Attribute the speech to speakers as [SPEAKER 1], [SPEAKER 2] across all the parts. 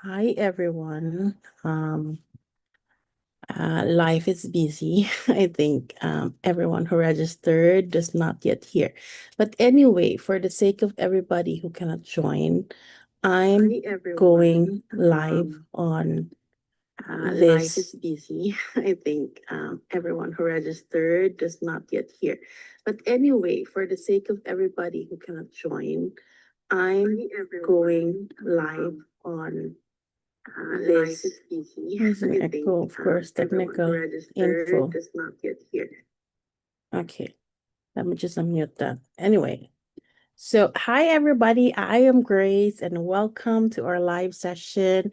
[SPEAKER 1] Hi everyone. Um, Life is busy. I think everyone who registered is not yet here. But anyway, for the sake of everybody who cannot join, I'm
[SPEAKER 2] Hi everyone.
[SPEAKER 1] going live on
[SPEAKER 2] Life
[SPEAKER 1] this.
[SPEAKER 2] is busy. I think everyone who registered is not yet here. But anyway, for the sake of everybody who cannot join, I'm
[SPEAKER 1] Hi
[SPEAKER 2] going
[SPEAKER 1] everyone.
[SPEAKER 2] live on
[SPEAKER 1] Life
[SPEAKER 2] this.
[SPEAKER 1] is busy.
[SPEAKER 2] There's an
[SPEAKER 1] I think
[SPEAKER 2] echo, of course.
[SPEAKER 1] everyone who
[SPEAKER 2] Technical
[SPEAKER 1] registered
[SPEAKER 2] info.
[SPEAKER 1] is not yet here. Okay, let me just unmute that. Anyway. So, hi everybody. I am Grace and welcome to our live session.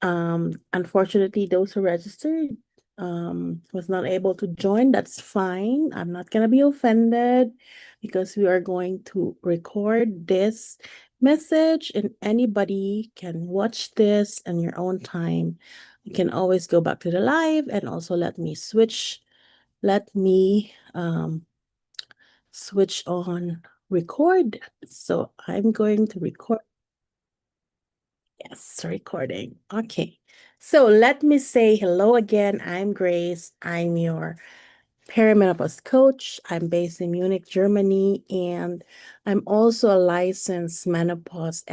[SPEAKER 1] Unfortunately, those who registered was not able to join. That's fine. I'm not gonna be offended because we are going to record this message and anybody can watch this in your own time. You can always go back to the live and also let me switch on record. So I'm going to record. Yes, recording. Okay. So let me say hello again. I'm Grace. I'm your perimenopause coach. I'm based in Munich, Germany, and I'm also a licensed menopause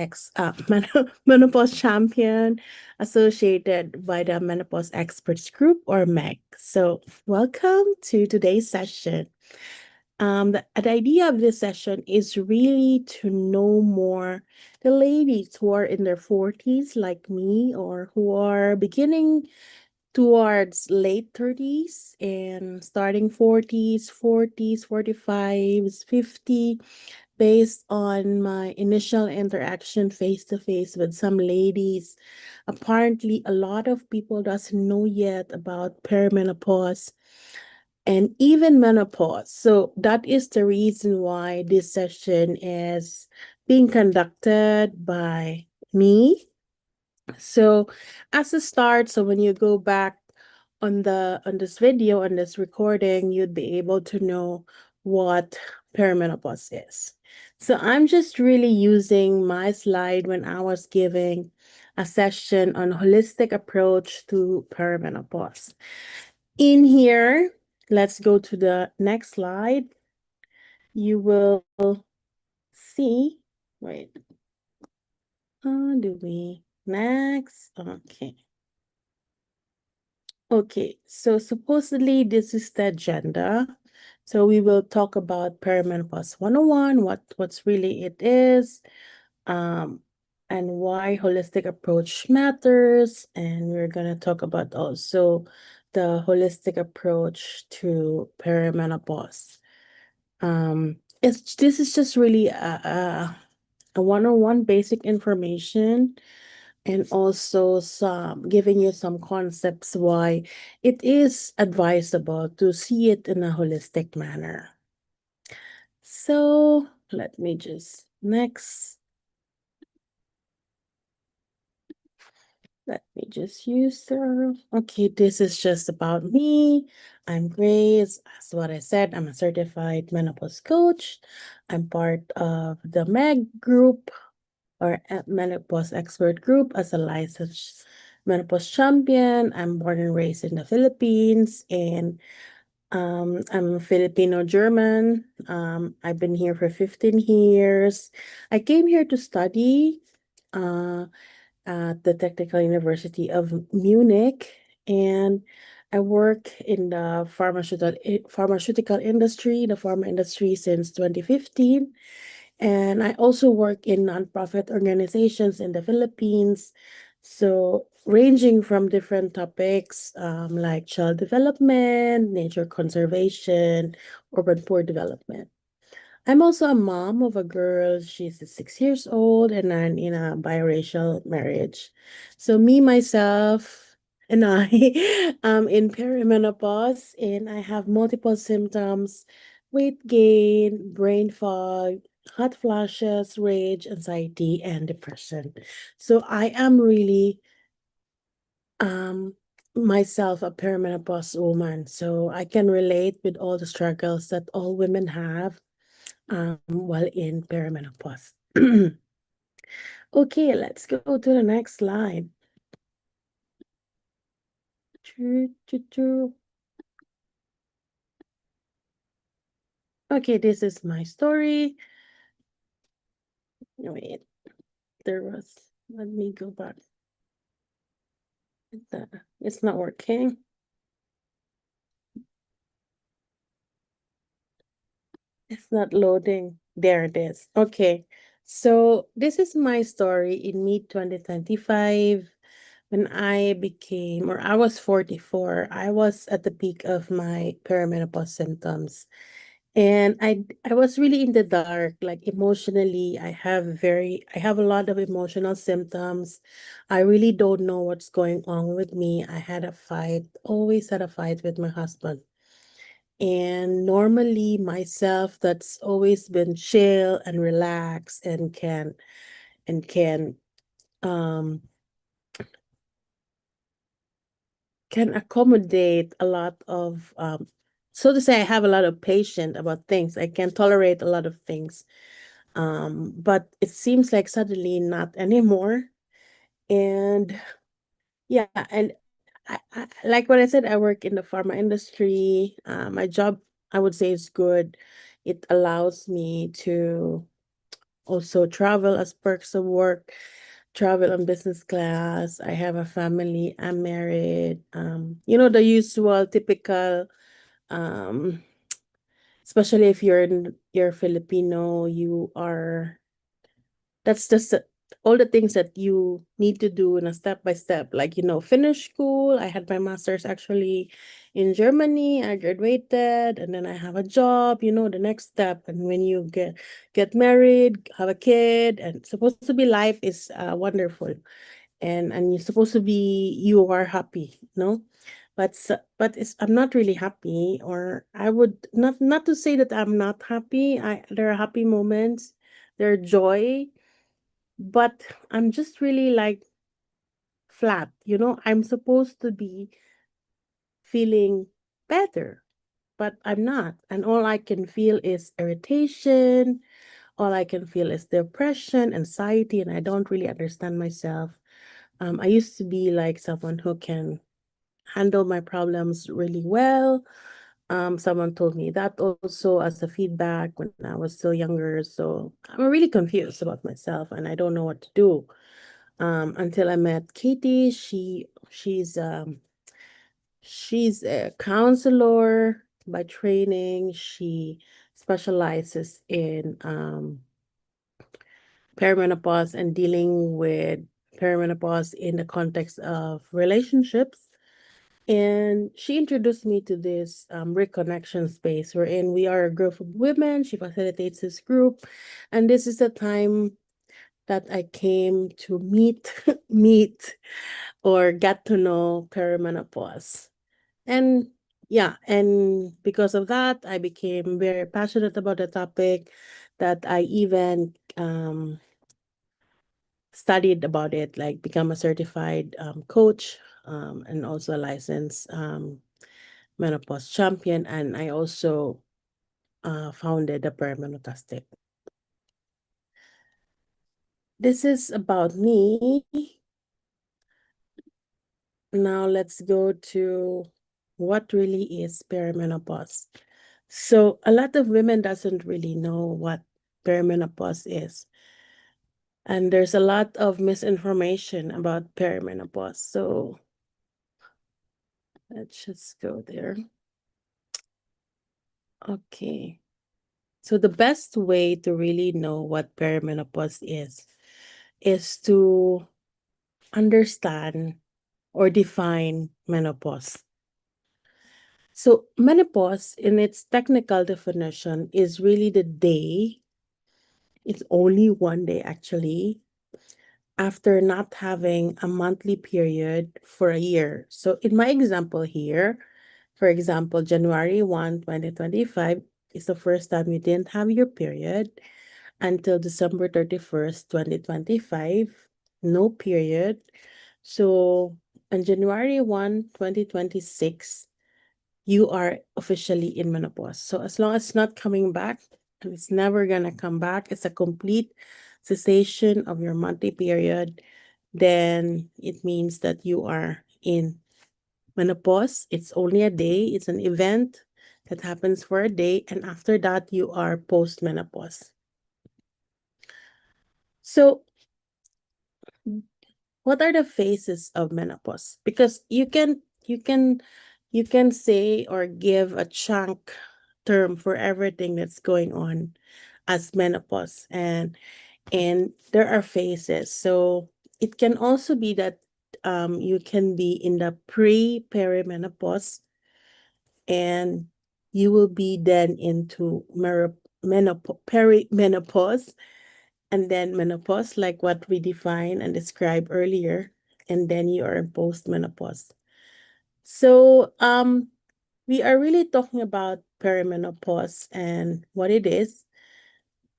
[SPEAKER 1] champion associated by the Menopause Experts Group or MEG. So welcome to today's session. The idea of this session is really to know more the ladies who are in their 40s, like me, or who are beginning towards late 30s and starting 40s, 45s, 50, based on my initial interaction face to face with some ladies. Apparently, a lot of people doesn't know yet about perimenopause and even menopause. So that is the reason why this session is being conducted by me. So as a start, so when you go back on this video, on this recording, you'd be able to know what perimenopause is. So I'm just really using my slide when I was giving a session on holistic approach to perimenopause. In here, let's go to the next slide. You will see, wait, do we, next, okay. Okay, so supposedly this is the agenda. So we will talk about perimenopause 101, what's really it is, um, and why holistic approach matters. And we're gonna talk about also the holistic approach to perimenopause. It's this is just really a one-on-one basic information and also some giving you some concepts why it is advisable to see it in a holistic manner. So let me just next. Let me just use okay, this is just about me. I'm Grace. As what I said, I'm a certified menopause coach. I'm part of the MEG group or menopause expert group as a licensed menopause champion. I'm born and raised in the Philippines and I'm Filipino German. I've been here for 15 years. I came here to study uh, at the Technical University of Munich, and I work in the pharmaceutical industry, the pharma industry since 2015. And I also work in nonprofit organizations in the Philippines. So, ranging from different topics like child development, nature conservation, urban poor development. I'm also a mom of a girl. She's 6 years old, and I'm in a biracial marriage. So me, myself, and I am in perimenopause, and I have multiple symptoms: weight gain, brain fog, hot flashes, rage, anxiety, and depression. So I am really um myself a perimenopause woman. So I can relate with all the struggles that all women have while in perimenopause. Okay, let's go to the next slide. Choo, choo, choo. Okay, this is my story. Wait, there was, let me go back. It's not working. It's not loading. There it is. Okay. So this is my story in mid 2025 when I became, or I was 44. I was at the peak of my perimenopause symptoms. And I was really in the dark, like emotionally. I have a lot of emotional symptoms. I really don't know what's going on with me. I had a fight, always had a fight with my husband. And normally myself that's always been chill and relaxed and can um can accommodate a lot of so to say I have a lot of patience about things. I can tolerate a lot of things. But it seems like suddenly not anymore. And yeah, and like what I said, I work in the pharma industry. My job, I would say, is good. It allows me to also travel as perks of work, travel on business class. I have a family. I'm married. The usual typical, um, especially if you're Filipino, you are that's just all the things that you need to do in a step by step, like finish school. I had my master's actually in Germany. I graduated and then I have a job, the next step. And when you get married, have a kid, and supposed to be life is wonderful, and you're supposed to be, you are happy, no? But I'm not really happy, or I would not to say that I'm not happy. There are happy moments, there are joy, but I'm just really like flat. I'm supposed to be feeling better, but I'm not. And all I can feel is irritation. All I can feel is depression, anxiety, and I don't really understand myself. I used to be like someone who can handle my problems really well. Someone told me that also as a feedback when I was still younger. So I'm really confused about myself and I don't know what to do. Until I met Katie. She's a counselor by training. She specializes in perimenopause and dealing with perimenopause in the context of relationships. And she introduced me to this reconnection space wherein we are a group of women. She facilitates this group. And this is the time that I came to meet or get to know perimenopause. And yeah, and because of that, I became very passionate about the topic that I even studied about it, like become a certified coach, and also a licensed menopause champion. And I also founded the Perimenopause. This is about me. Now let's go to what really is perimenopause. So a lot of women doesn't really know what perimenopause is. And there's a lot of misinformation about perimenopause. So let's just go there. Okay. So the best way to really know what perimenopause is to understand or define menopause. So menopause in its technical definition is really the day, it's only one day actually, after not having a monthly period for a year. So in my example here, for example, January 1, 2025 is the first time you didn't have your period until December 31st, 2025, no period. So on January 1, 2026, you are officially in menopause. So as long as it's not coming back, and it's never gonna come back, it's a complete cessation of your monthly period, then it means that you are in menopause. It's only a day, it's an event that happens for a day, and after that, you are post-menopause. So, what are the phases of menopause? Because you can say or give a chunk term for everything that's going on as menopause, and there are phases. So it can also be that you can be in the perimenopause, and you will be then into perimenopause, and then menopause, like what we defined and described earlier, and then you are in postmenopause. So we are really talking about perimenopause and what it is.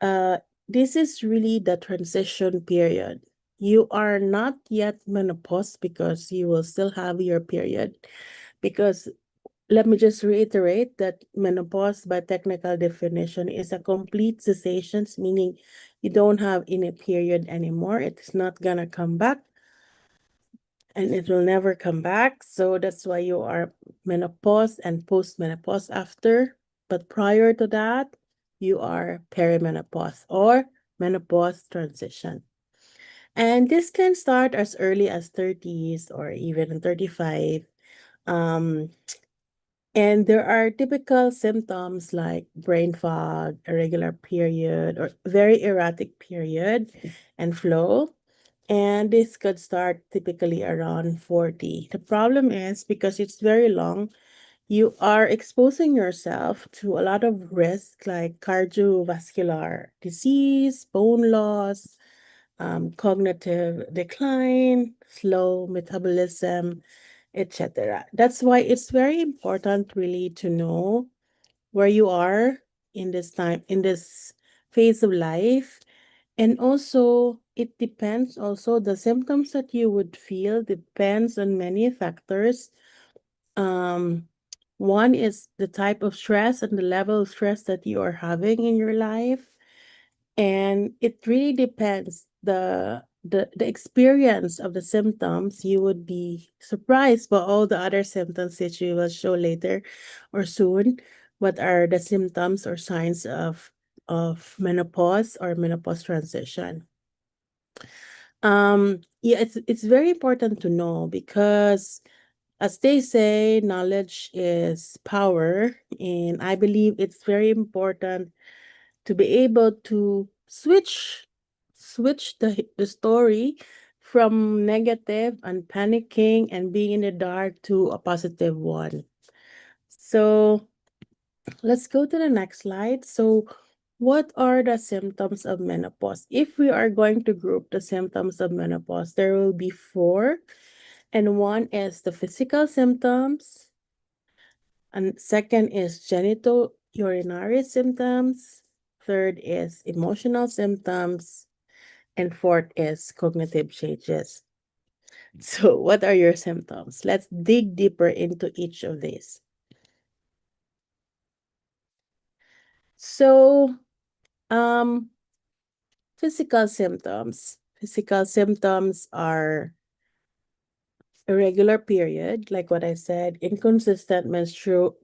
[SPEAKER 1] Uh, this is really the transition period. You are not yet menopause because you will still have your period. Because let me just reiterate that menopause, by technical definition, is a complete cessation, meaning you don't have any period anymore. It's not gonna come back, and it will never come back. So that's why you are menopause and postmenopause after. But prior to that, you are perimenopause or menopause transition. And this can start as early as 30s or even 35. Um, and there are typical symptoms like brain fog, irregular period, or very erratic period and flow. And this could start typically around 40. The problem is because it's very long, you are exposing yourself to a lot of risk like cardiovascular disease, bone loss, cognitive decline, slow metabolism, etc. That's why it's very important really to know where you are in this time, in this phase of life. And also, it depends also, the symptoms that you would feel depends on many factors. Um, One is the type of stress and the level of stress that you are having in your life. And it really depends the experience of the symptoms. You would be surprised by all the other symptoms that you will show later or soon. What are the symptoms or signs of menopause or menopause transition? Yeah, it's very important to know because, as they say, knowledge is power, and I believe it's very important to be able to switch the story from negative and panicking and being in the dark to a positive one. So let's go to the next slide. So what are the symptoms of menopause? If we are going to group the symptoms of menopause, there will be four. And one is the physical symptoms, and second is genital urinary symptoms, third is emotional symptoms, and fourth is cognitive changes. So, what are your symptoms? Let's dig deeper into each of these. So, um, physical symptoms. Physical symptoms are irregular period, like what I said, inconsistent menstrual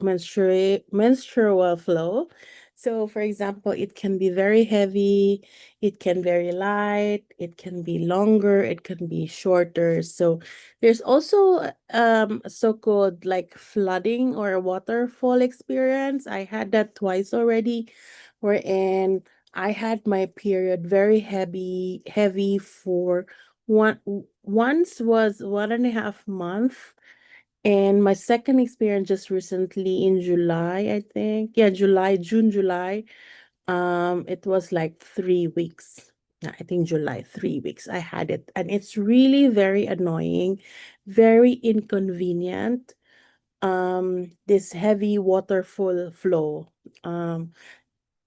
[SPEAKER 1] flow. So, for example, it can be very heavy, it can very light, it can be longer, it can be shorter. So, there's also a so-called like flooding or a waterfall experience. I had that twice already, wherein I had my period very heavy for one once was 1.5 month, and my second experience just recently in July, I think. Yeah, June, July. It was like 3 weeks. Yeah, I think July, 3 weeks. I had it, and it's really very annoying, very inconvenient. This heavy waterfall flow.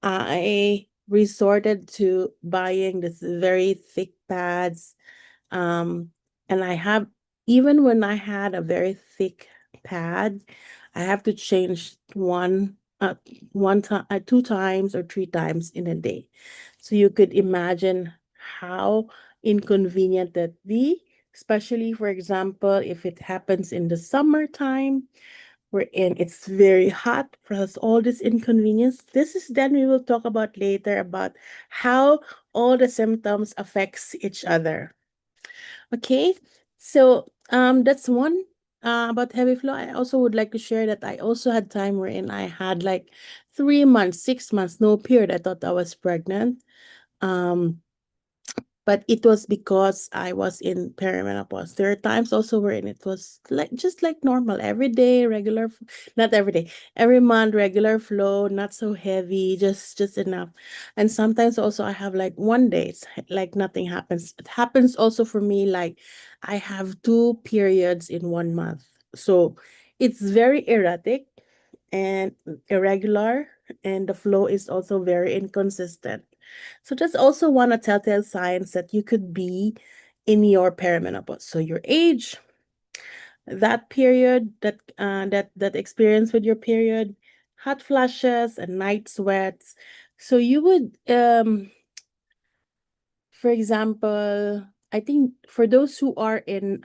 [SPEAKER 1] I resorted to buying this very thick pads. Um, and I have, even when I had a very thick pad, I have to change one time, 2 times or 3 times in a day. So you could imagine how inconvenient that be. especially for example, if it happens in the summertime, wherein it's very hot, plus all this inconvenience. This is then we will talk about later about how all the symptoms affects each other. Okay, so that's one about heavy flow. I also would like to share that I also had time wherein I had like 3 months, 6 months, no period. I thought I was pregnant. Um, but it was because I was in perimenopause. There are times also wherein it was like just like normal, every day, regular, not every day, every month, regular flow, not so heavy, just enough. And sometimes also I have like one day, it's like nothing happens. It happens also for me like I have two periods in 1 month. So it's very erratic and irregular, and the flow is also very inconsistent. So that's also one of telltale signs that you could be in your perimenopause. So your age, that period, that experience with your period, hot flashes and night sweats. So you would for example, I think for those who are in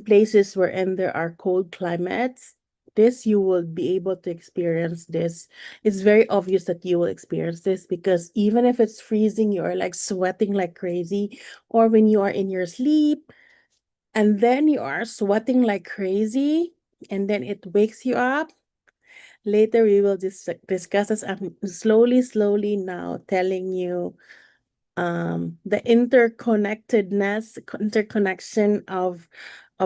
[SPEAKER 1] places wherein there are cold climates, this you will be able to experience this. It's very obvious that you will experience this because even if it's freezing, you are like sweating like crazy, or when you are in your sleep and then you are sweating like crazy and then it wakes you up. Later, we will discuss this. I'm slowly now telling you the interconnection of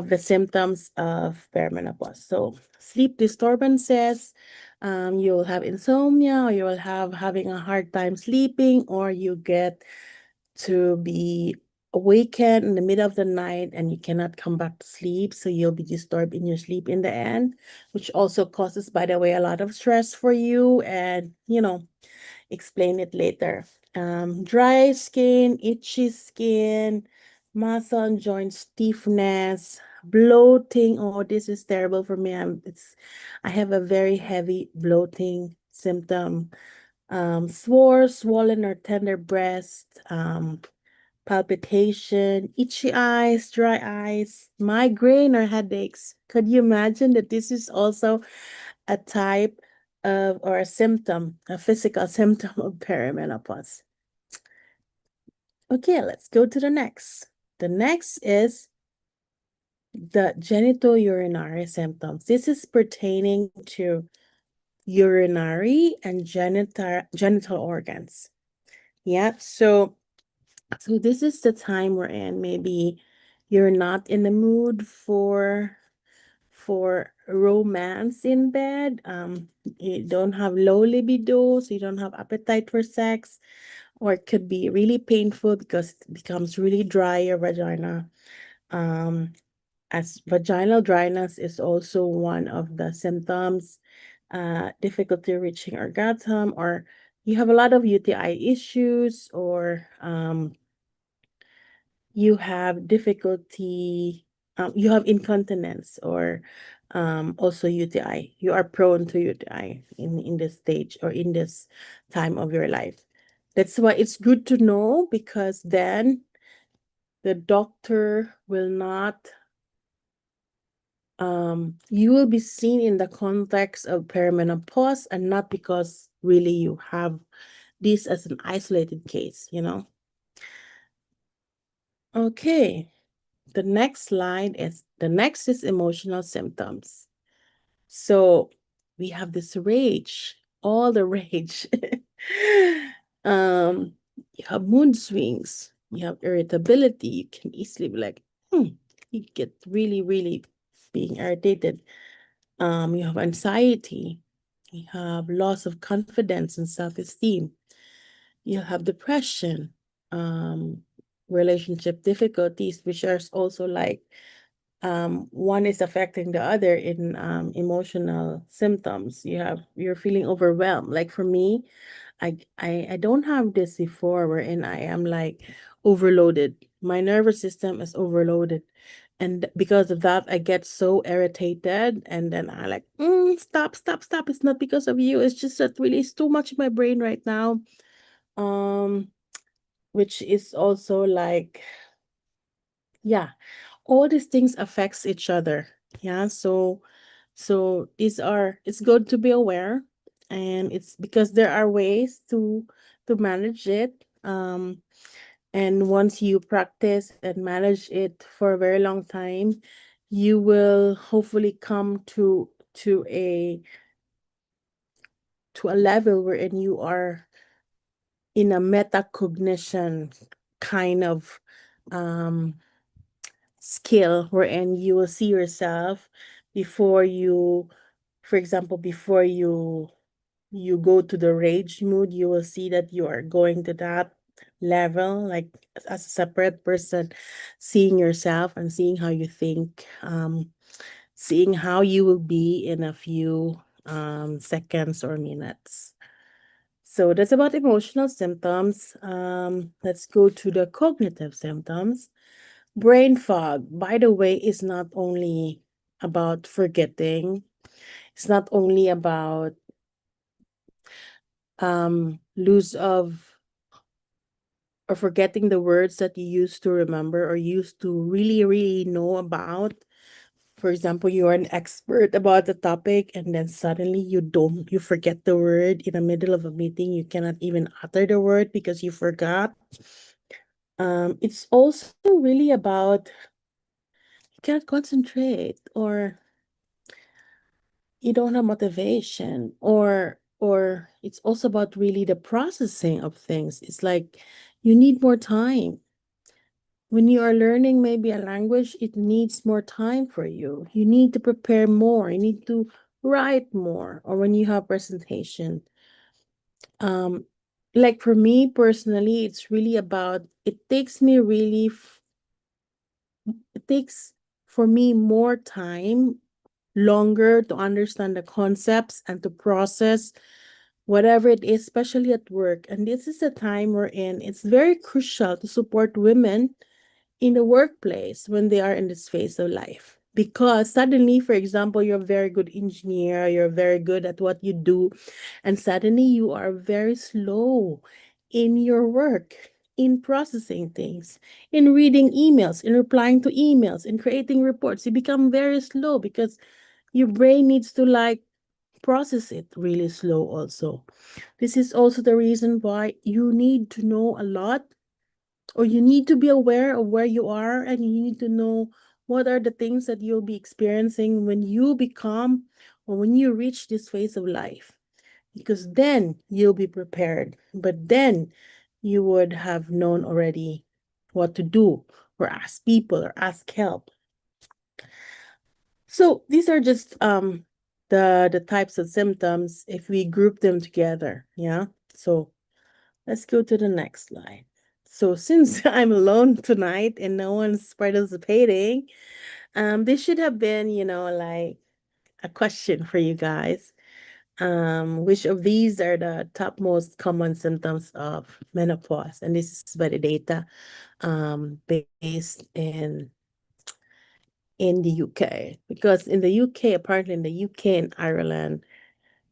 [SPEAKER 1] the symptoms of perimenopause. So sleep disturbances, you'll have insomnia, or you will have having a hard time sleeping, or you get to be awakened in the middle of the night and you cannot come back to sleep, so you'll be disturbed in your sleep in the end, which also causes, by the way, a lot of stress for you, and explain it later. Dry skin, itchy skin, muscle and joint stiffness, bloating. Oh, this is terrible for me. I have a very heavy bloating symptom. Sore, swollen or tender breast, palpitation, itchy eyes, dry eyes, migraine or headaches. Could you imagine that this is also a type of or a symptom, a physical symptom of perimenopause? Okay, let's go to the next. The next is the genitourinary symptoms. This is pertaining to urinary and genital organs. Yeah, so this is the time we're in. Maybe you're not in the mood for romance in bed. You don't have low libido, so you don't have appetite for sex, or it could be really painful because it becomes really dry your vagina. Um, as vaginal dryness is also one of the symptoms. Difficulty reaching orgasm, or you have a lot of UTI issues, or you have difficulty, you have incontinence, or also UTI. You are prone to UTI in this stage or in this time of your life. That's why it's good to know, because then the doctor will not, you will be seen in the context of perimenopause and not because really you have this as an isolated case. Okay. The next is emotional symptoms. So we have this rage, all the rage. um, you have mood swings, you have irritability, you can easily be like, you get really, really being irritated. You have anxiety, you have loss of confidence and self-esteem, you have depression, um, relationship difficulties, which are also like one is affecting the other in emotional symptoms. You're feeling overwhelmed. Like for me, I don't have this before, wherein I am like overloaded. My nervous system is overloaded. And because of that, I get so irritated, and then I like, stop, stop, stop. It's not because of you. It's just that really it's too much in my brain right now. Um, which is also like Yeah, all these things affects each other. Yeah, so these are, it's good to be aware, and it's because there are ways to manage it. And once you practice and manage it for a very long time, you will hopefully come to a level wherein you are in a metacognition kind of um skill, wherein you will see yourself before you, for example, before you go to the rage mood, you will see that you are going to that level, like as a separate person, seeing yourself and seeing how you think, seeing how you will be in a few seconds or minutes. So that's about emotional symptoms. Let's go to the cognitive symptoms. Brain fog, by the way, is not only about forgetting. It's not only about lose of or forgetting the words that you used to remember or used to really, really know about. For example, you're an expert about the topic and then suddenly you forget the word in the middle of a meeting. You cannot even utter the word because you forgot. It's also really about you can't concentrate, or you don't have motivation, or it's also about really the processing of things. It's like you need more time. When you are learning maybe a language, it needs more time for you. You need to prepare more. You need to write more. Or when you have presentation. Um, like for me personally, it's really about it takes me really it takes for me more time, longer to understand the concepts and to process whatever it is, especially at work. And this is a time we're in. It's very crucial to support women in the workplace when they are in this phase of life. Because suddenly, for example, you're a very good engineer, you're very good at what you do, and suddenly you are very slow in your work, in processing things, in reading emails, in replying to emails, in creating reports. You become very slow because your brain needs to like process it really slow also. This is also the reason why you need to know a lot, or you need to be aware of where you are, and you need to know what are the things that you'll be experiencing when you become or when you reach this phase of life, because then you'll be prepared, but then you would have known already what to do, or ask people, or ask help. So these are just the types of symptoms if we group them together. Yeah, so let's go to the next slide. So since I'm alone tonight and no one's participating, this should have been, like a question for you guys. Which of these are the top most common symptoms of menopause? And this is by the data based in the UK. Because in the UK, apparently in the UK and Ireland,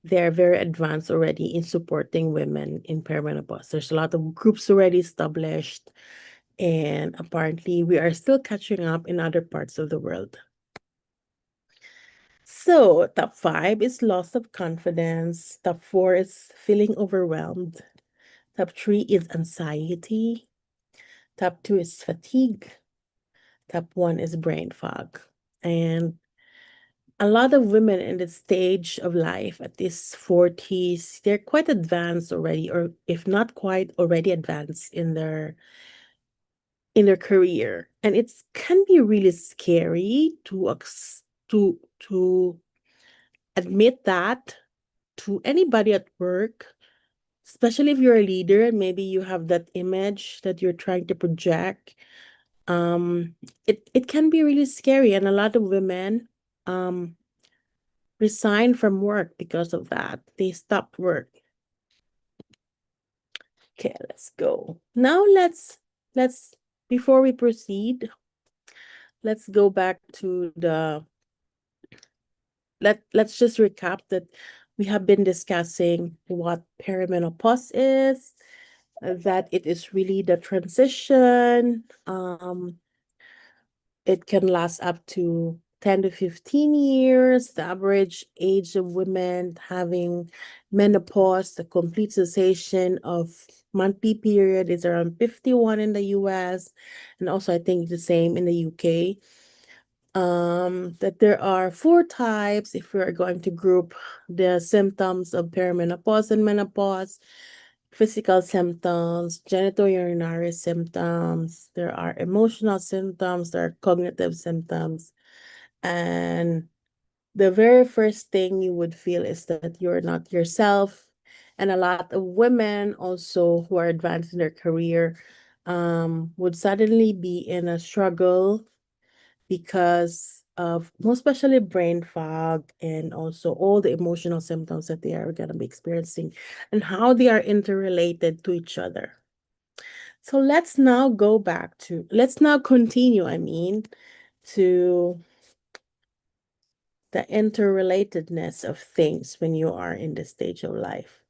[SPEAKER 1] they're very advanced already in supporting women in perimenopause. There's a lot of groups already established, and apparently we are still catching up in other parts of the world. So, top five is loss of confidence. Top four is feeling overwhelmed. Top three is anxiety. Top two is fatigue. Top one is brain fog. And a lot of women in this stage of life at this 40s, they're quite advanced already, or if not quite already advanced in their career. And it's can be really scary to admit that to anybody at work, especially if you're a leader and maybe you have that image that you're trying to project. Um, it can be really scary, and a lot of women um resign from work because of that. They stopped work. Okay, let's go. Now let's before we proceed, let's go back to the let's just recap that we have been discussing what perimenopause is, that it is really the transition, It can last up to 10 to 15 years. The average age of women having menopause, the complete cessation of monthly period, is around 51 in the US, and also I think the same in the UK. That there are four types if we are going to group the symptoms of perimenopause and menopause: physical symptoms, genitourinary symptoms, there are emotional symptoms, there are cognitive symptoms. And the very first thing you would feel is that you're not yourself. And a lot of women also who are advanced in their career would suddenly be in a struggle because of most especially brain fog and also all the emotional symptoms that they are going to be experiencing and how they are interrelated to each other. So let's now continue, to the interrelatedness of things when you are in this stage of life.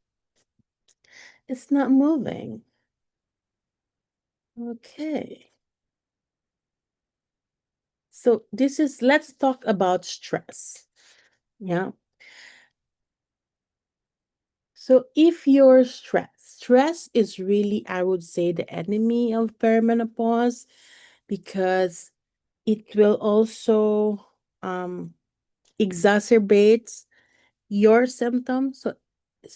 [SPEAKER 1] It's not moving. Okay. So let's talk about stress. Yeah. So if you're stressed, stress is really, I would say, the enemy of perimenopause because it will also um, exacerbate your symptoms. So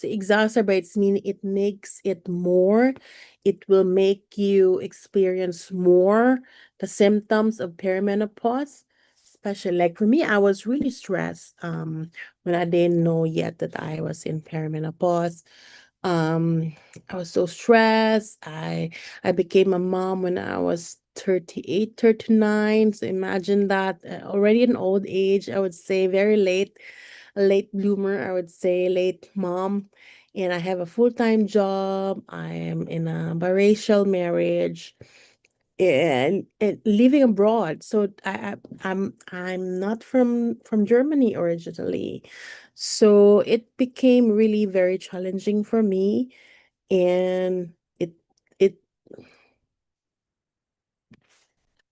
[SPEAKER 1] exacerbates mean it makes it more. It will make you experience more the symptoms of perimenopause. Especially like for me, I was really stressed when I didn't know yet that I was in perimenopause. Um, I was so stressed. I became a mom when I was 38, 39. So imagine that already in old age, I would say very late, a late bloomer, I would say late mom. And I have a full-time job. I am in a biracial marriage and living abroad. So I'm not from Germany originally. So it became really very challenging for me, and it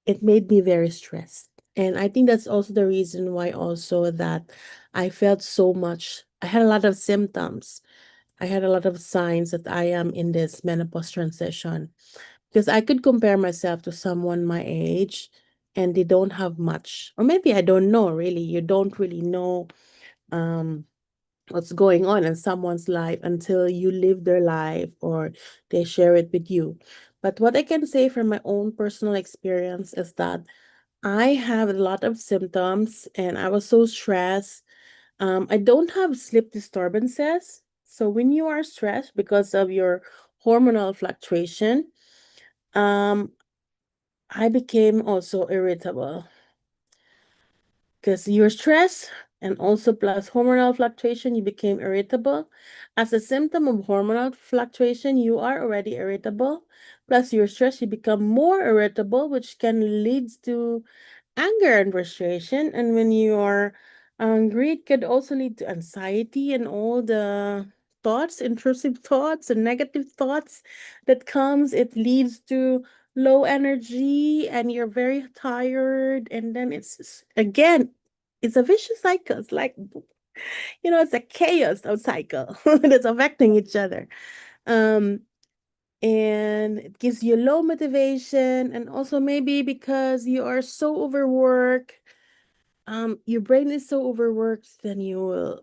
[SPEAKER 1] it made me very stressed. And I think that's also the reason why also that I felt so much. I had a lot of symptoms. I had a lot of signs that I am in this menopause transition because I could compare myself to someone my age and they don't have much. Or maybe I don't know really. You don't really know um what's going on in someone's life until you live their life or they share it with you. But what I can say from my own personal experience is that I have a lot of symptoms and I was so stressed. I don't have sleep disturbances. So when you are stressed because of your hormonal fluctuation, um, I became also irritable because you're stressed and also plus hormonal fluctuation, you became irritable. As a symptom of hormonal fluctuation, you are already irritable. Plus you're stressed, you become more irritable, which can lead to anger and frustration. And when you are angry, it could also lead to anxiety and all the thoughts, intrusive thoughts and negative thoughts that comes. It leads to low energy and you're very tired. And then again, it's a vicious cycle. It's like, it's a chaos of cycle that's affecting each other. Um, and it gives you low motivation, and also maybe because you are so overworked, your brain is so overworked, then you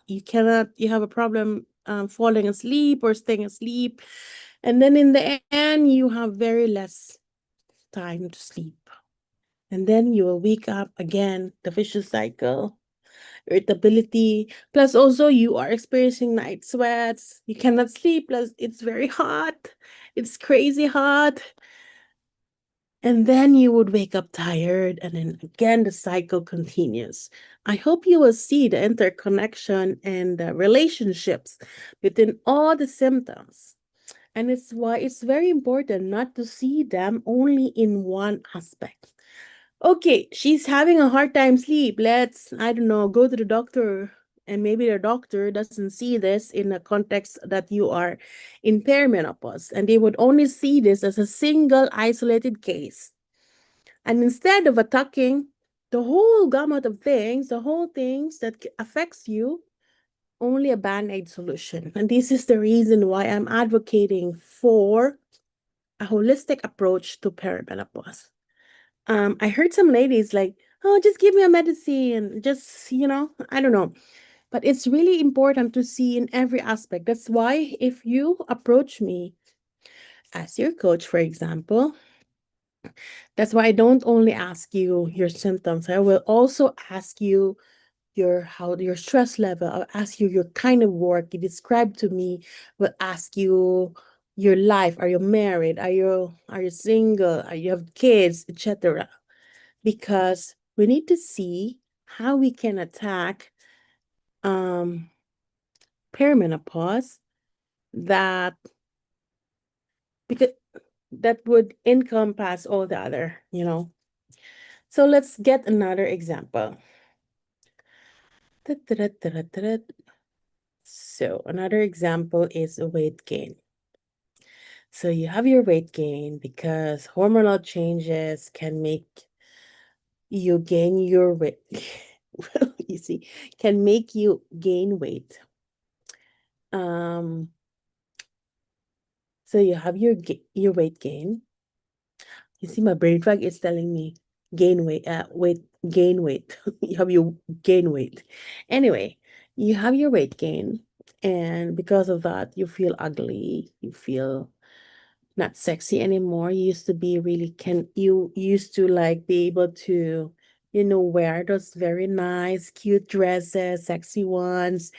[SPEAKER 1] have a problem falling asleep or staying asleep, and then in the end you have very less time to sleep, and then you will wake up again, the vicious cycle. Irritability, plus also you are experiencing night sweats, you cannot sleep, plus it's very hot, it's crazy hot, and then you would wake up tired, and then again the cycle continues. I hope you will see the interconnection and the relationships between all the symptoms. And it's why it's very important not to see them only in one aspect. Okay, she's having a hard time sleep. Let's, I don't know, go to the doctor. And maybe the doctor doesn't see this in a context that you are in perimenopause. And they would only see this as a single isolated case. And instead of attacking the whole gamut of things, the whole things that affects you, only a band-aid solution. And this is the reason why I'm advocating for a holistic approach to perimenopause. I heard some ladies like, oh, just give me a medicine, just, I don't know. But it's really important to see in every aspect. That's why if you approach me as your coach, for example, that's why I don't only ask you your symptoms. I will also ask you your stress level. I'll ask you your kind of work you describe to me. Will ask you your life. Are you married? Are you single? Are you have kids, etc. Because we need to see how we can attack um perimenopause that because that would encompass all the other. So let's get another example. So another example is weight gain. So you have your weight gain because hormonal changes can make you gain your weight. Well, you see, can make you gain weight. Um, so you have your weight gain. You see, my brain fog is telling me gain weight, gain weight. You have your gain weight. Anyway, you have your weight gain, and because of that, you feel ugly. You feel not sexy anymore. You used to be really can you used to like be able to, wear those very nice, cute dresses, sexy ones,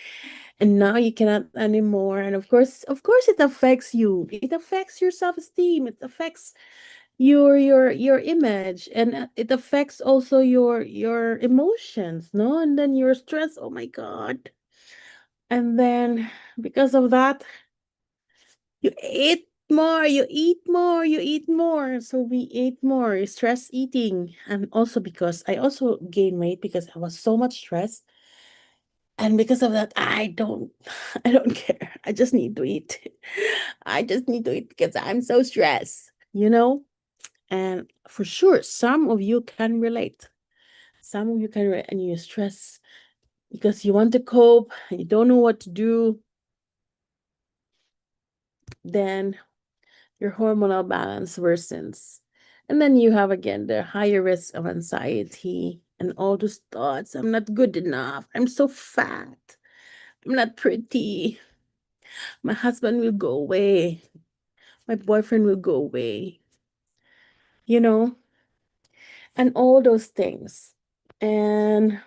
[SPEAKER 1] and now you cannot anymore. And of course, it affects you. It affects your self-esteem. It affects your image, and it affects also your emotions, no? And then your stress. Oh my God! And then because of that, you eat more, you eat more, you eat more. So we ate more, stress eating. And also because I also gained weight because I was so much stressed. And because of that, I don't I don't care. I just need to eat. I just need to eat because I'm so stressed. And for sure, some of you can relate. Some of you can relate and you stress because you want to cope, you don't know what to do. Then your hormonal balance worsens. And then you have again the higher risk of anxiety and all those thoughts. I'm not good enough. I'm so fat. I'm not pretty. My husband will go away. My boyfriend will go away. You know, and all those things. And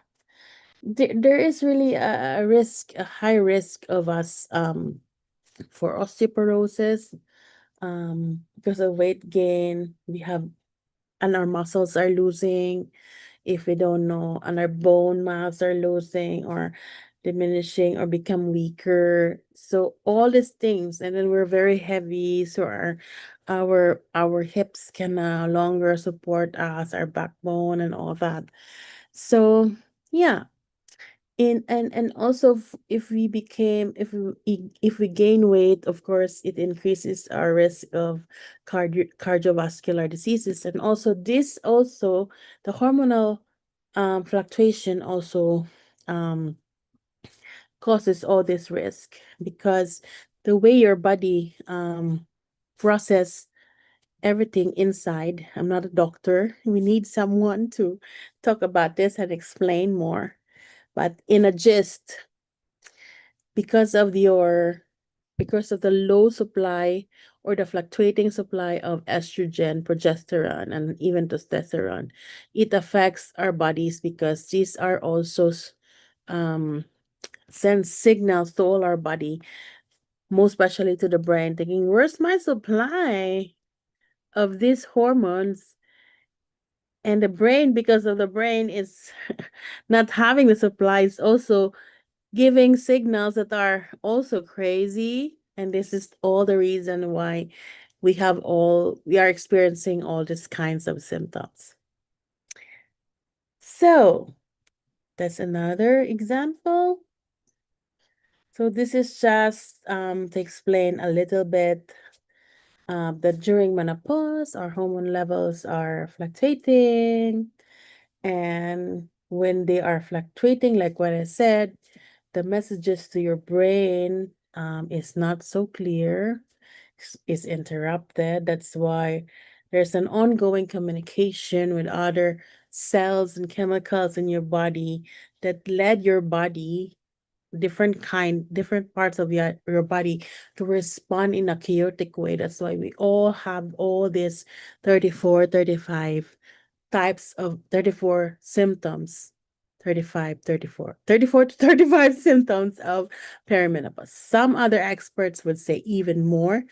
[SPEAKER 1] there is really a risk, a high risk of us for osteoporosis, because of weight gain. We have and our muscles are losing if we don't know, and our bone mass are losing or diminishing or become weaker. So all these things, and then we're very heavy, so our hips can no longer support us, our backbone and all that. So yeah, and also if we gain weight, of course it increases our risk of cardiovascular diseases. And also the hormonal fluctuation also um causes all this risk because the way your body process everything inside. I'm not a doctor. We need someone to talk about this and explain more. But in a gist, because of the low supply or the fluctuating supply of estrogen, progesterone, and even testosterone, it affects our bodies because these are also um send signals to all our body, most especially to the brain, thinking, where's my supply of these hormones? And the brain, because of the brain is not having the supplies, also giving signals that are also crazy. And this is all the reason why we are experiencing all these kinds of symptoms. So that's another example. So this is just to explain a little bit that during menopause, our hormone levels are fluctuating. And when they are fluctuating, like what I said, the messages to your brain is not so clear, is interrupted. That's why there's an ongoing communication with other cells and chemicals in your body that led your body, different parts of your body, to respond in a chaotic way. That's why we all have all these 34, 35 types of 34 symptoms, 35, 34, 34 to 35 symptoms of perimenopause. Some other experts would say even more,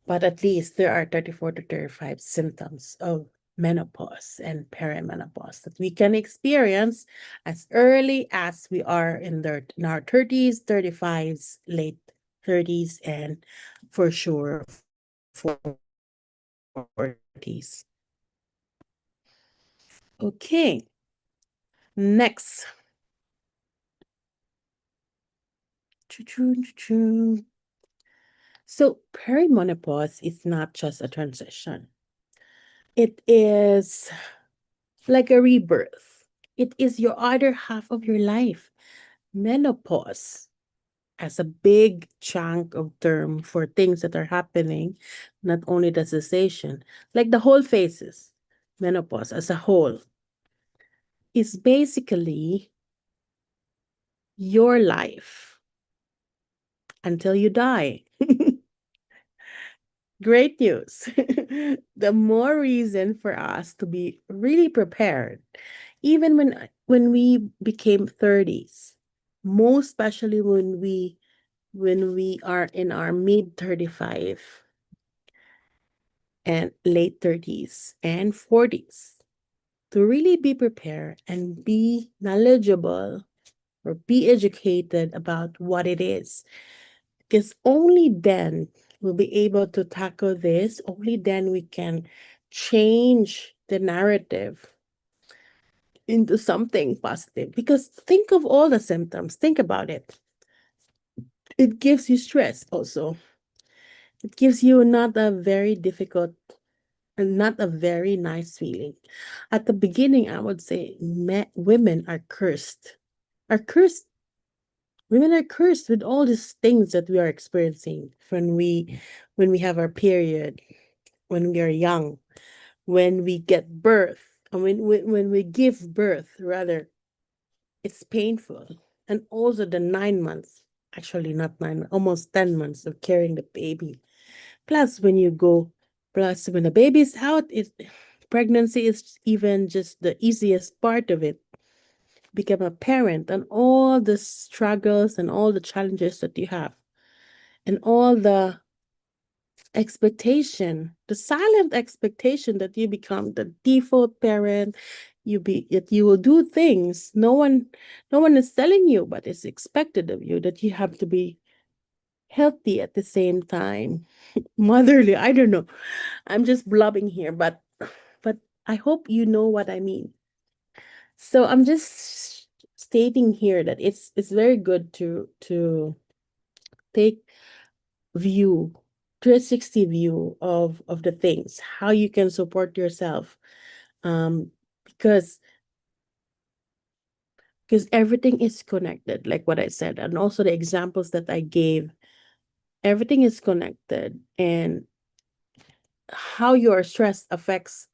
[SPEAKER 1] but at least there are 34 to 35 symptoms of menopause and perimenopause that we can experience as early as we are in our 30s, 35s, late 30s, and for sure 40s. Okay, next. Choo-choo, choo-choo. So perimenopause is not just a transition. It is like a rebirth. It is your other half of your life. Menopause as a big chunk of term for things that are happening, not only the cessation, like the whole phases. Menopause as a whole is basically your life until you die. Great news. The more reason for us to be really prepared, even when we became 30s, most especially when we are in our mid 35 and late 30s and 40s, to really be prepared and be knowledgeable or be educated about what it is. Because only then we'll be able to tackle this. Only then we can change the narrative into something positive. Because think of all the symptoms. Think about it. It gives you stress also. It gives you not a very difficult and not a very nice feeling. At the beginning, I would say women are cursed. Are cursed. Women are cursed with all these things that we are experiencing when we have our period, when we are young, when we get birth, and when we give birth, rather, it's painful. And also the 9 months, actually not 9, almost 10 months of carrying the baby. Plus, plus when the baby's out, pregnancy is even just the easiest part of it. Become a parent and all the struggles and all the challenges that you have and all the expectation, the silent expectation that you become the default parent, that you will do things no one is telling you, but it's expected of you, that you have to be healthy at the same time. Motherly, I don't know. I'm just blubbing here, but I hope you know what I mean. So I'm just stating here that it's very good to take view 360 view of the things, how you can support yourself, um because everything is connected, like what I said, and also the examples that I gave. Everything is connected, and how your stress affects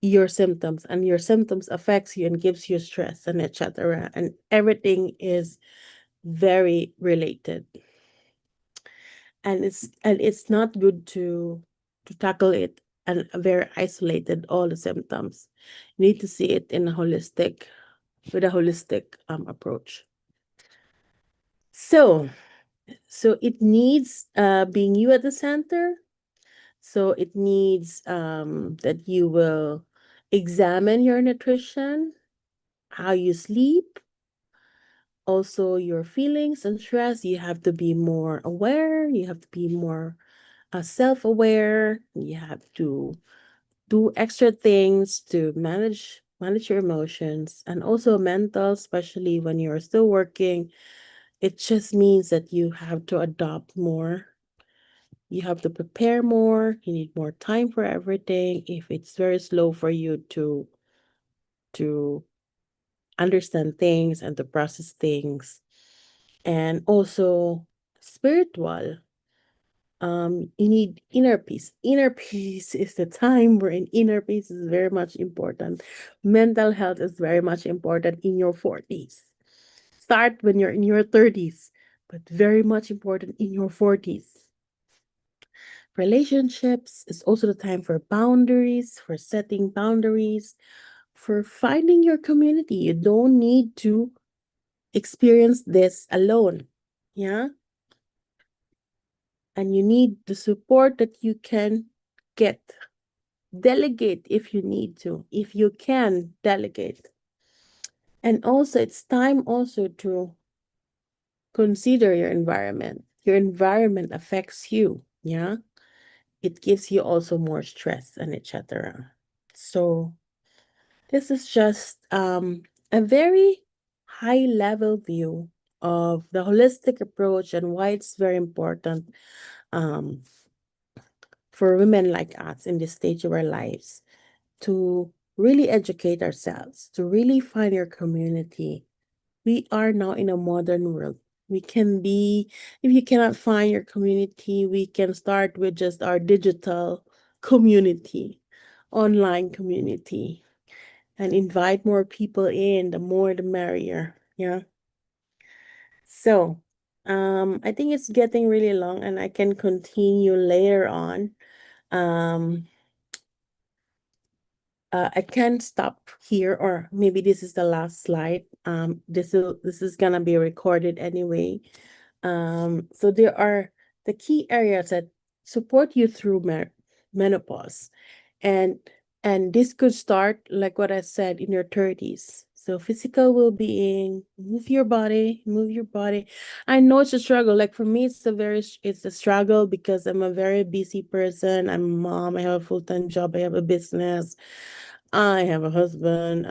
[SPEAKER 1] your symptoms, and your symptoms affects you and gives you stress, and etc., and everything is very related. And it's not good to tackle it and very isolated all the symptoms. You need to see it in a holistic approach. So so it needs being you at the center. So it needs that you will examine your nutrition, how you sleep, also your feelings and stress. You have to be more aware, you have to be more self-aware. You have to do extra things to manage your emotions, and also mental, especially when you're still working. It just means that you have to adopt more You have to prepare more. You need more time for everything. If it's very slow for you to understand things and to process things, and also spiritual. You need inner peace. Inner peace is the time wherein inner peace is very much important. Mental health is very much important in your 40s. Start when you're in your 30s, but very much important in your 40s. Relationships is also the time for boundaries, for setting boundaries, for finding your community. You don't need to experience this alone. Yeah. And you need the support that you can get. Delegate if you need to, if you can delegate. And also, it's time also to consider your environment. Your environment affects you. Yeah. It gives you also more stress and etc. So this is just a very high level view of the holistic approach and why it's very important um, for women like us in this stage of our lives to really educate ourselves, to really find your community. We are now in a modern world. We can be, if you cannot find your community, we can start with just our digital community, online community, and invite more people in. The more, the merrier. Yeah. So, I think it's getting really long, and I can continue later on. Um, I can't stop here, or maybe this is the last slide. This is gonna be recorded anyway. So there are the key areas that support you through menopause, and and this could start like what I said in your 30s. So physical well-being, move your body. I know it's a struggle. Like for me, it's a struggle because I'm a very busy person. I'm a mom. I have a full-time job. I have a business. I have a husband.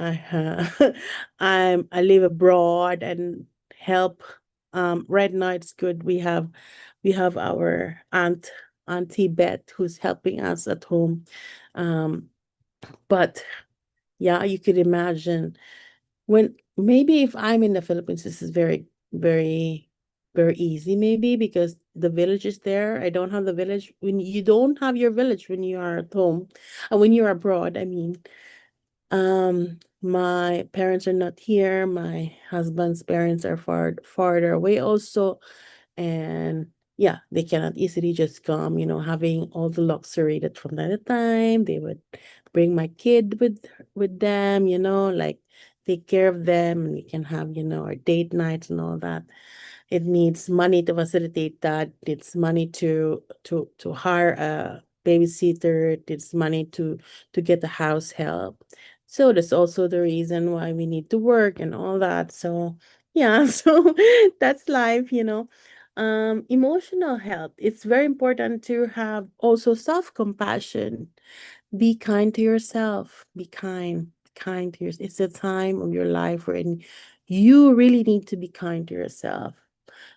[SPEAKER 1] I live abroad and help. Right now it's good. We have our Auntie Beth who's helping us at home. Um, but yeah, you could imagine when maybe if I'm in the Philippines, this is very, very, very easy, maybe because the village is there. I don't have the village. When you don't have your village when you are at home, and when you're abroad, I mean. My parents are not here. My husband's parents are farther away also. And yeah, they cannot easily just come, having all the luxury that from time to time they would bring my kid with them, like take care of them, and we can have, our date nights and all that. It needs money to facilitate that. It's money to hire a babysitter. It's money to get the house help. So that's also the reason why we need to work and all that. So yeah, so that's life. Emotional health. It's very important to have also self-compassion. Be kind to yourself. Be kind. Kind to yourself. It's a time of your life wherein you really need to be kind to yourself.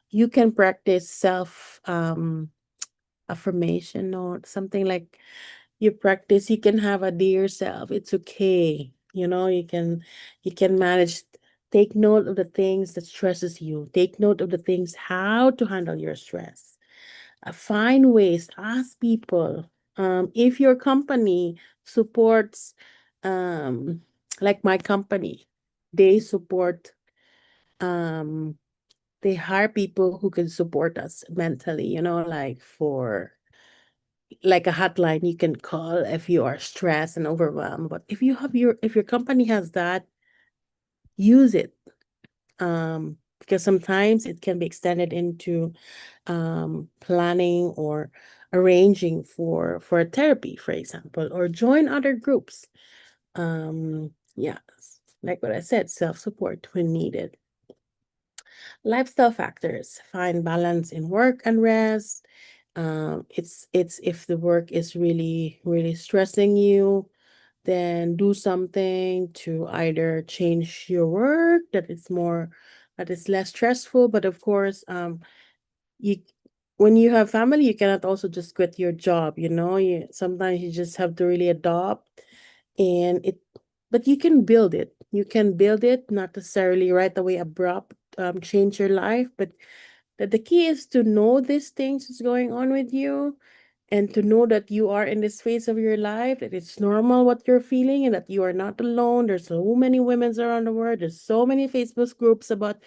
[SPEAKER 1] You can practice self affirmation or something like you can have a dear self. It's okay. You can manage. Take note of the things that stresses you. Take note of the things how to handle your stress. Find ways, ask people. If your company supports um like my company, they support um they hire people who can support us mentally, like for like a hotline you can call if you are stressed and overwhelmed. But if your company has that, use it. Because sometimes it can be extended into planning or arranging for a therapy, for example, or join other groups. Yeah, like what I said, self-support when needed. Lifestyle factors. Find balance in work and rest. It's if the work is really, really stressing you, then do something to either change your work that is less stressful. But of course, you when you have family, you cannot also just quit your job, sometimes you just have to really adopt and it but you can build it. You can build it, not necessarily right away abrupt change your life, but the key is to know these things is going on with you and to know that you are in this phase of your life, that it's normal what you're feeling and that you are not alone. There's so many women around the world. There's so many Facebook groups about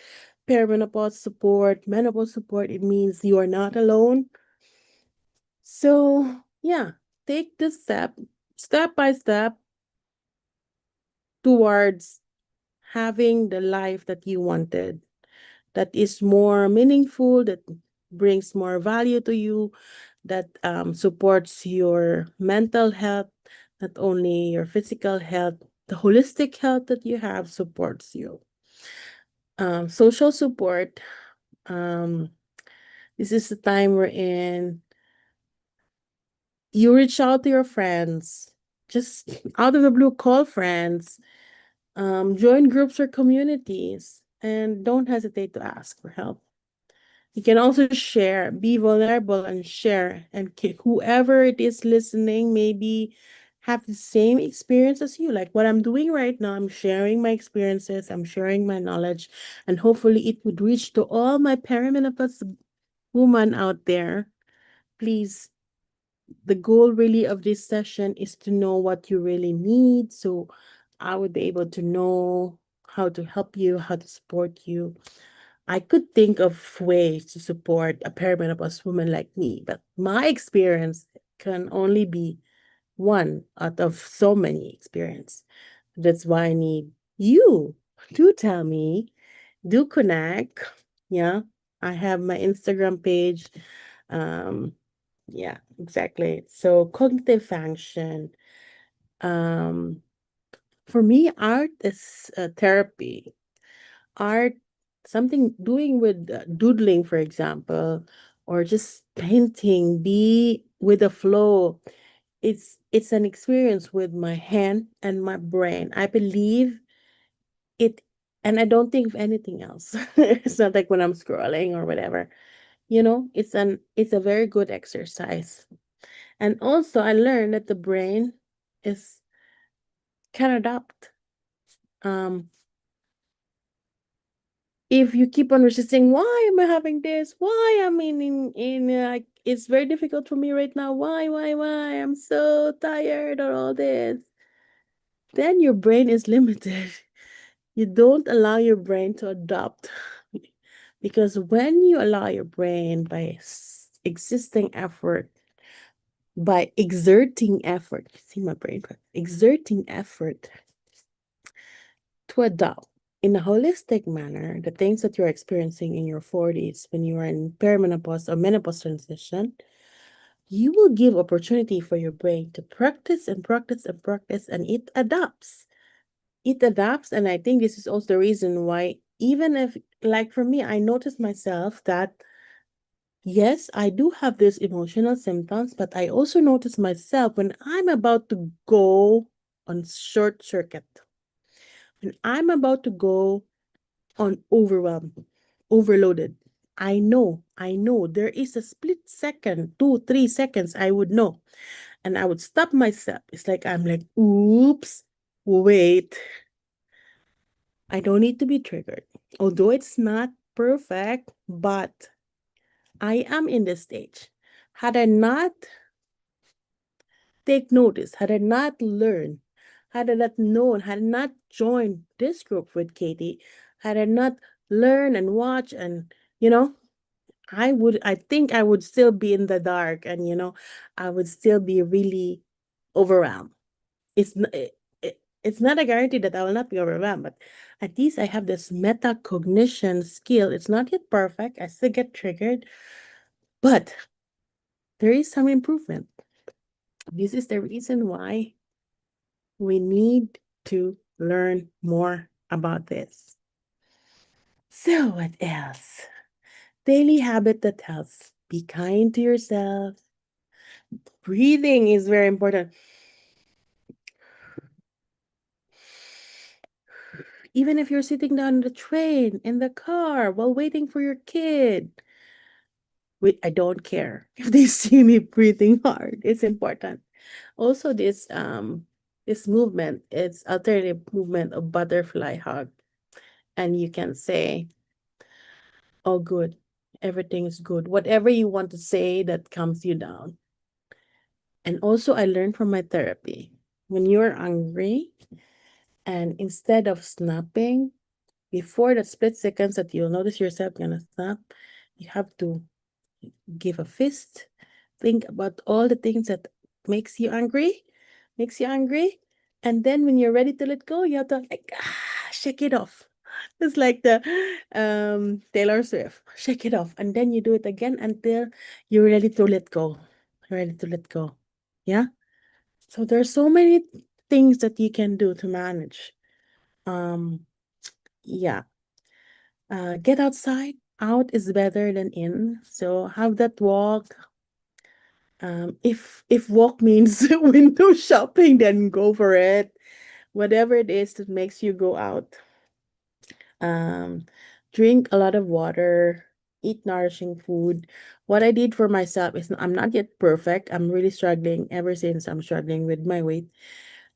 [SPEAKER 1] perimenopause support, menopause support. It means you are not alone. So, yeah, take this step by step, towards having the life that you wanted, that is more meaningful, that brings more value to you, that supports your mental health, not only your physical health, the holistic health that you have supports you. Social support. Um, this is the time we're in. You reach out to your friends, just out of the blue, call friends, join groups or communities, and don't hesitate to ask for help. You can also share, be vulnerable and share. And whoever it is listening, maybe have the same experience as you. Like what I'm doing right now, I'm sharing my experiences, I'm sharing my knowledge, and hopefully it would reach to all my perimenopause women out there. Please, the goal really of this session is to know what you really need. So I would be able to know how to help you, how to support you. I could think of ways to support a perimenopause woman like me, but my experience can only be one out of so many experience. That's why I need you to tell me, do connect. Yeah. I have my Instagram page. Um, yeah, exactly. So cognitive function. Um, for me, art is therapy. Art, something doing with doodling, for example, or just painting, be with the flow. It's an experience with my hand and my brain. I believe it, and I don't think of anything else. It's not like when I'm scrolling or whatever. It's a very good exercise. And also I learned that the brain is can adapt. Um if you keep on resisting, why am I having this? Why? I mean, it's very difficult for me right now. Why? I'm so tired of all this. Then your brain is limited. You don't allow your brain to adopt. Because when you allow your brain by existing effort, by exerting effort, you see my brain, exerting effort to adopt in a holistic manner the things that you're experiencing in your 40s when you are in perimenopause or menopause transition, you will give opportunity for your brain to practice and practice and practice, and it adapts. It adapts, and I think this is also the reason why, even if, like for me, I noticed myself that yes, I do have these emotional symptoms, but I also notice myself when I'm about to go on short circuit, when I'm about to go on overwhelmed, overloaded. I know there is a split second, 2, 3 seconds, I would know. And I would stop myself. It's like, I'm like, oops, wait, I don't need to be triggered. Although it's not perfect, but I am in this stage. Had I not take notice, had I not learned, had I not known, had I not joined this group with Katie, had I not learned and watch and, you know, I think I would still be in the dark, and, I would still be really overwhelmed. It's not, it's not a guarantee that I will not be overwhelmed, but at least I have this metacognition skill. It's not yet perfect. I still get triggered, but there is some improvement. This is the reason why we need to learn more about this. So, what else? Daily habit that helps. Be kind to yourself. Breathing is very important. Even if you're sitting down in the train, in the car, while waiting for your kid, I don't care if they see me breathing hard. It's important. Also, this movement, it's alternative movement of butterfly hug. And you can say, oh good, everything is good. Whatever you want to say that calms you down. And also I learned from my therapy. When you're angry and instead of snapping, before the split seconds that you'll notice yourself gonna snap, you have to give a fist. Think about all the things that makes you angry, makes you angry. And then when you're ready to let go, you have to like shake it off. It's like the Taylor Swift. Shake it off. And then you do it again until you're ready to let go. Ready to let go. Yeah. So there's so many things that you can do to manage. Um, yeah. Get outside. Out is better than in. So have that walk. If walk means window shopping, then go for it. Whatever it is that makes you go out. Um, drink a lot of water, eat nourishing food. What I did for myself is I'm not yet perfect. I'm really struggling ever since I'm struggling with my weight.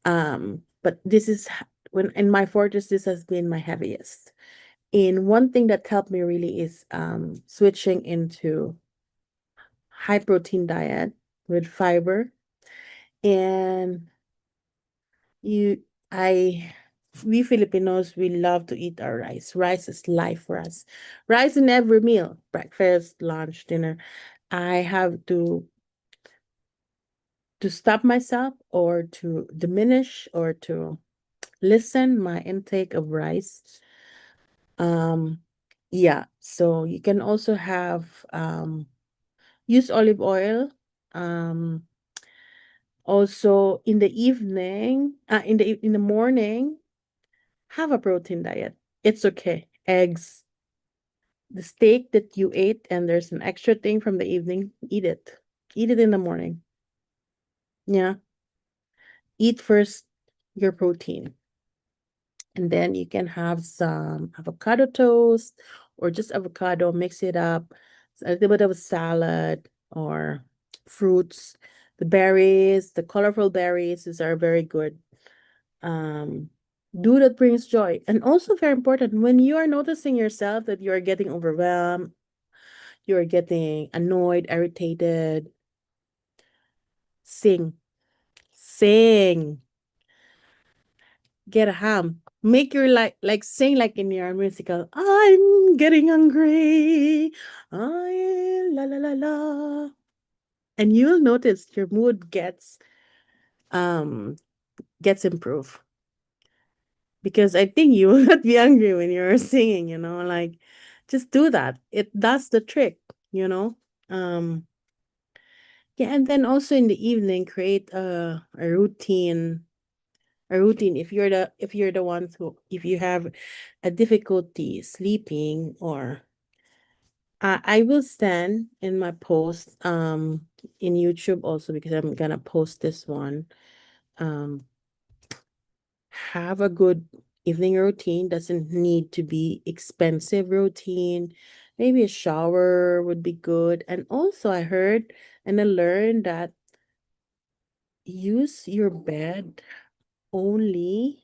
[SPEAKER 1] But this is when in my 40s, this has been my heaviest. And one thing that helped me really is switching into high protein diet with fiber. And you I we Filipinos, we love to eat our rice. Rice is life for us. Rice in every meal, breakfast, lunch, dinner. I have to stop myself or to diminish or to lessen my intake of rice. Um yeah, so you can also have use olive oil. Um Also in the evening, in the morning, have a protein diet. It's okay. Eggs, the steak that you ate, and there's an extra thing from the evening, eat it. Eat it in the morning. Yeah. Eat first your protein. And then you can have some avocado toast or just avocado, mix it up, a little bit of a salad or fruits. The berries, the colorful berries, these are very good. Um, do that brings joy. And also very important, when you are noticing yourself that you are getting overwhelmed, you're getting annoyed, irritated, sing, sing, get a ham. Make your like sing like in your musical. I'm getting hungry. I la la la la. And you'll notice your mood um gets improved. Because I think you will not be angry when you're singing, like just do that. That's the trick, you know. Um yeah, and then also in the evening create a routine. A routine if you're the ones who if you have a difficulty sleeping or I will send in my post in YouTube also because I'm gonna post this one. Um have a good evening routine. Doesn't need to be expensive routine. Maybe a shower would be good. And also I heard and I learned that use your bed only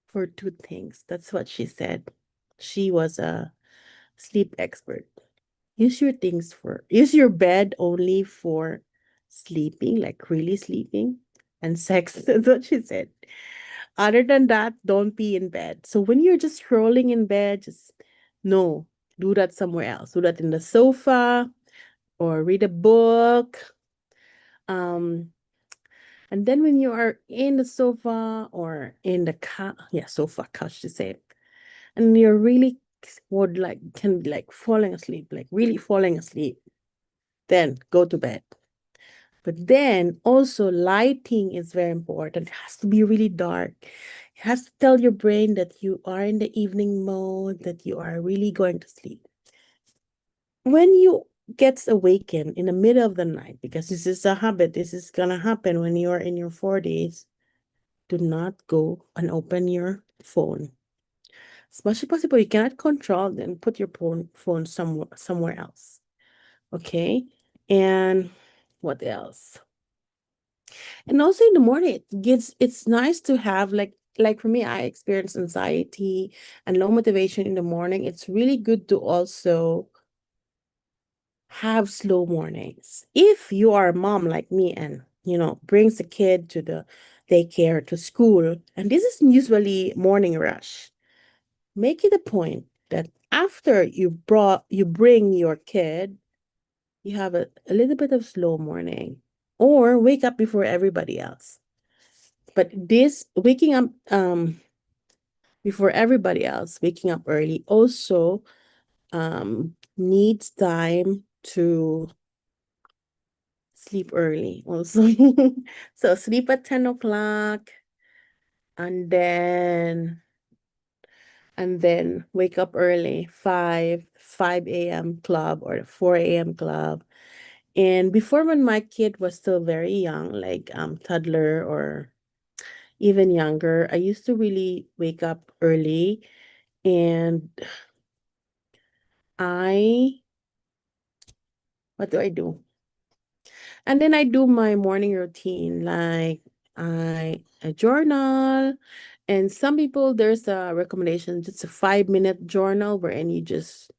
[SPEAKER 1] for two things. That's what she said. She was a sleep expert. Use your bed only for sleeping, like really sleeping, and sex. That's what she said. Other than that, don't be in bed. So when you're just scrolling in bed, just no, do that somewhere else. Do that in the sofa or read a book. Um, and then when you are in the sofa or in the sofa, couch to say, and you're really would like can be like falling asleep, like really falling asleep, then go to bed. But then also lighting is very important. It has to be really dark. It has to tell your brain that you are in the evening mode, that you are really going to sleep. When you gets awakened in the middle of the night, because this is a habit, this is gonna happen when you are in your 40s, do not go and open your phone. as much as possible, you cannot control, then put your phone somewhere else. Okay. And what else? And also in the morning, it's nice to have like for me, I experience anxiety and low motivation in the morning. It's really good to also have slow mornings. If you are a mom like me and brings the kid to the daycare to school, and this is usually morning rush, make it a point that after you bring your kid, you have a little bit of slow morning or wake up before everybody else. But this waking up before everybody else, waking up early also needs time to sleep early also. So sleep at 10 o'clock and then wake up early, 5 a.m. club or 4 a.m. club. And before, when my kid was still very young, like toddler or even younger, I used to really wake up early, and I what do I do? And then I do my morning routine, like I journal, and some people there's a recommendation, just a 5-minute journal wherein you just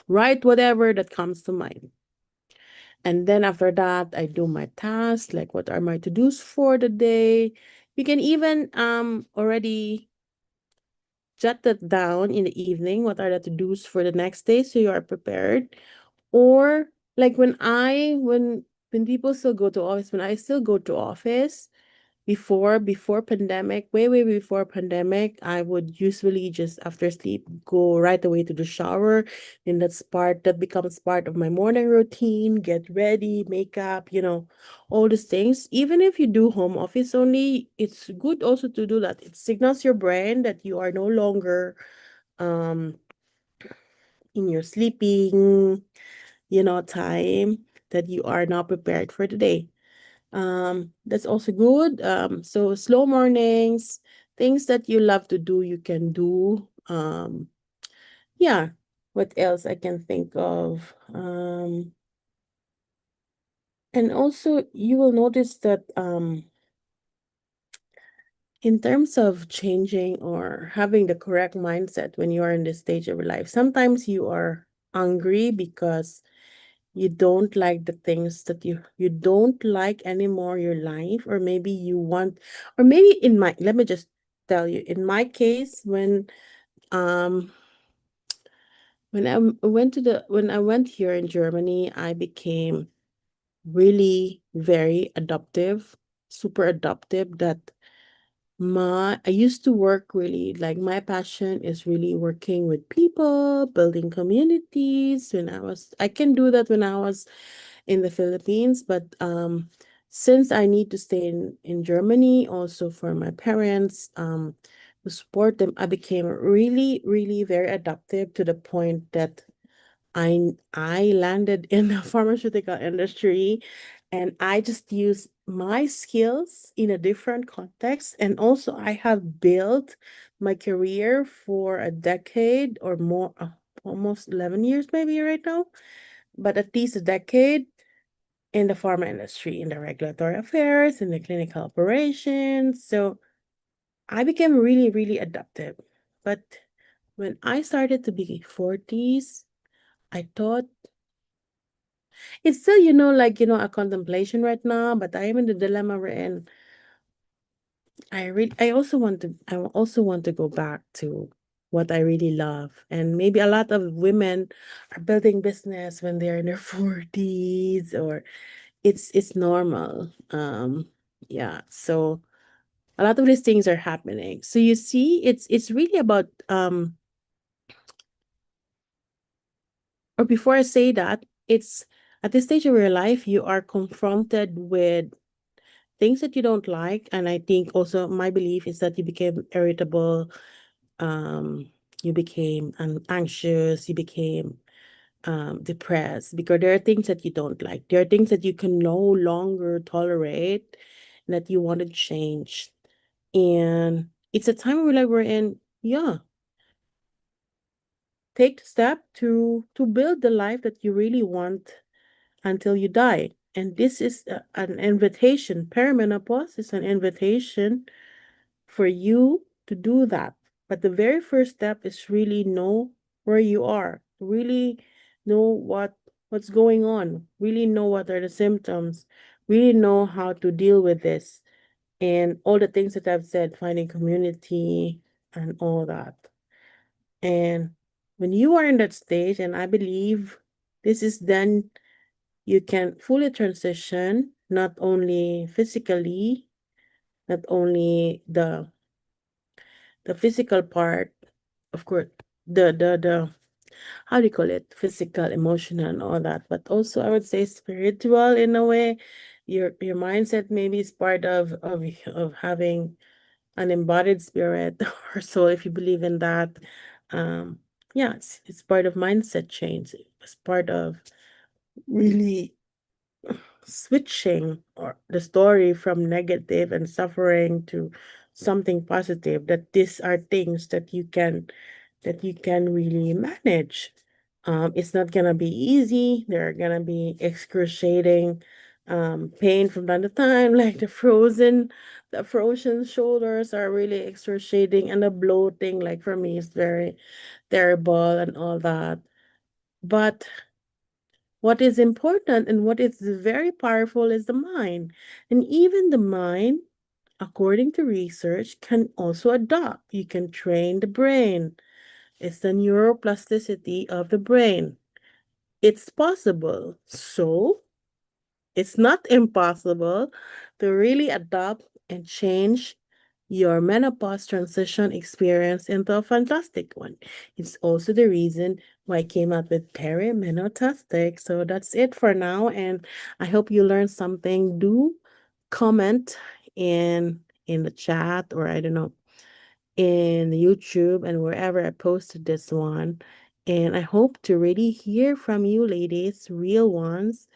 [SPEAKER 1] write whatever that comes to mind. And then after that, I do my tasks, like what are my to-dos for the day. You can even already jot that down in the evening, what are the to-dos for the next day so you are prepared. Or like when people still go to office, when I still go to office, before pandemic, way before pandemic, I would usually just after sleep go right away to the shower, and that becomes part of my morning routine. Get ready, makeup, all these things. Even if you do home office only, it's good also to do that. It signals your brain that you are no longer um in your sleeping, time, that you are not prepared for the day. That's also good. So slow mornings, things that you love to do, you can do. Yeah. What else I can think of? And also you will notice that in terms of changing or having the correct mindset when you are in this stage of your life, sometimes you are angry because you don't like the things that you don't like anymore your life, or maybe you want, or maybe in my let me just tell you, in my case, um when I went here in Germany, I became really very adoptive, super adoptive, that I used to work really, like my passion is really working with people, building communities. I can do that when I was in the Philippines, but since I need to stay in Germany also for my parents, to support them, I became really, really very adaptive to the point that I landed in the pharmaceutical industry, and I just use my skills in a different context. And also I have built my career for a decade or more, almost 11 years maybe right now, but at least a decade in the pharma industry, in the regulatory affairs, in the clinical operations. So I became really, really adaptive. But when I started to be 40s, I thought it's still, a contemplation right now, but I am in the dilemma we're in. I also want to go back to what I really love. And maybe a lot of women are building business when they're in their 40s, or it's normal. Yeah. So a lot of these things are happening. So you see, it's really about or before I say that, it's at this stage of your life, you are confronted with things that you don't like. And I think also my belief is that you became irritable, you became anxious, you became depressed because there are things that you don't like. There are things that you can no longer tolerate and that you want to change. And it's a time where like we're in, yeah. take the step to build the life that you really want until you die. And this is an invitation. Perimenopause is an invitation for you to do that. But the very first step is really know where you are, really know what's going on, really know what are the symptoms, really know how to deal with this, and all the things that I've said, finding community and all that. And when you are in that stage, and I believe this is then you can fully transition, not only physically, not only the physical part, of course, the how do you call it? Physical, emotional, and all that, but also I would say spiritual in a way. Your mindset maybe is part of having an embodied spirit or soul, if you believe in that. Um, yeah, it's part of mindset change. It's part of really switching or the story from negative and suffering to something positive, that these are things that you can really manage. It's not gonna be easy. There are gonna be excruciating pain from time to time, like the frozen shoulders are really excruciating, and the bloating, like for me, is very terrible and all that. But what is important and what is very powerful is the mind. And even the mind, according to research, can also adapt. You can train the brain. It's the neuroplasticity of the brain. It's possible. So, it's not impossible to really adapt and change your menopause transition experience into a fantastic one. It's also the reason why I came up with perimenotastic. So that's it for now, and I hope you learned something. Do comment in the chat, or I don't know, in YouTube and wherever I posted this one. And I hope to really hear from you ladies, real ones,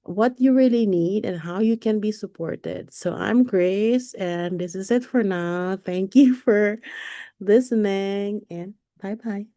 [SPEAKER 1] what you really need and how you can be supported. So I'm Grace, and this is it for now. Thank you for listening, and bye bye.